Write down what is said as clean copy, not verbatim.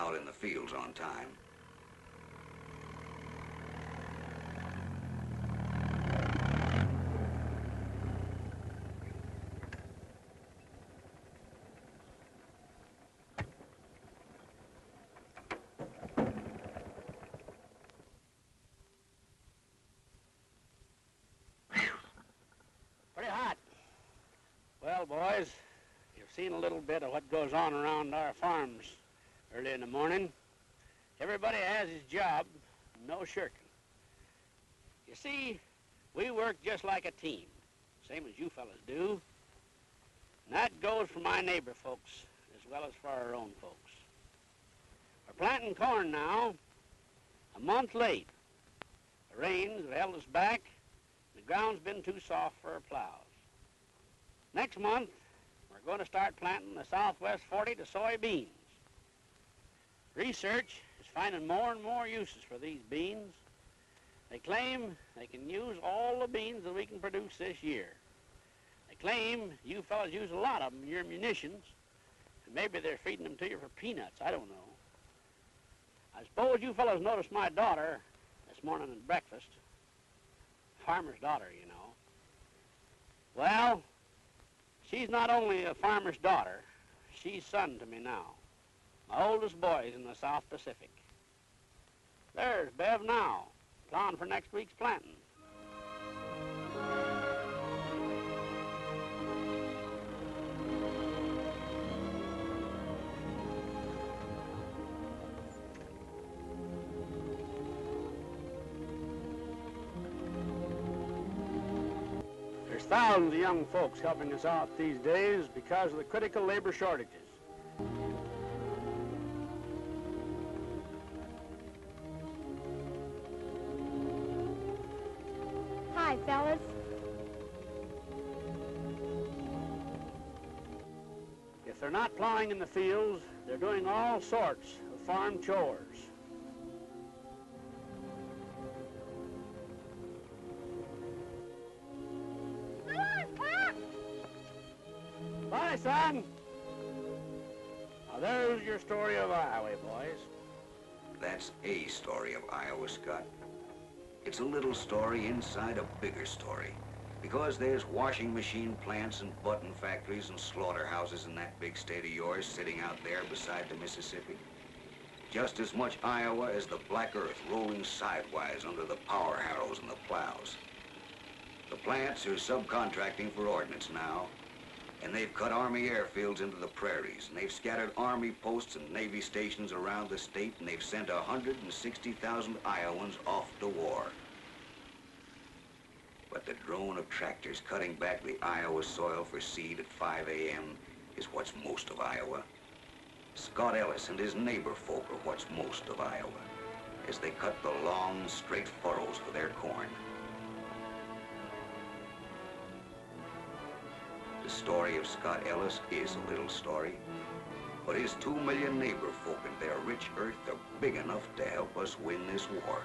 out in the fields on time. Pretty hot. Well, boys, you've seen a little bit of what goes on around our farms early in the morning. Everybody has his job, no shirking. You see, we work just like a team, same as you fellas do. And that goes for my neighbor folks as well as for our own folks. We're planting corn now, a month late. The rains have held us back. The ground's been too soft for our plows. Next month, we're going to start planting the Southwest 40 to soybeans. Research is finding more and more uses for these beans. They claim they can use all the beans that we can produce this year. They claim you fellas use a lot of them in your munitions, and maybe they're feeding them to you for peanuts. I don't know. I suppose you fellas noticed my daughter this morning at breakfast. Farmer's daughter, you know. Well, she's not only a farmer's daughter, she's son to me now. My oldest boy's in the South Pacific. There's Bev now, plowing for next week's planting. There's thousands of young folks helping us out these days because of the critical labor shortages. Hi, fellas. If they're not plowing in the fields, they're doing all sorts of farm chores. Bye, son. Now, there's your story of Iowa, boys. That's a story of Iowa, Scott. It's a little story inside a bigger story. Because there's washing machine plants and button factories and slaughterhouses in that big state of yours sitting out there beside the Mississippi. Just as much Iowa as the black earth rolling sidewise under the power harrows and the plows. The plants are subcontracting for ordnance now, and they've cut Army airfields into the prairies, and they've scattered Army posts and Navy stations around the state, and they've sent 160,000 Iowans off to war. But the drone of tractors cutting back the Iowa soil for seed at 5 a.m. is what's most of Iowa. Scott Ellis and his neighbor folk are what's most of Iowa, as they cut the long, straight furrows for their corn. The story of Scott Ellis is a little story, but his 2 million neighbor folk and their rich earth are big enough to help us win this war.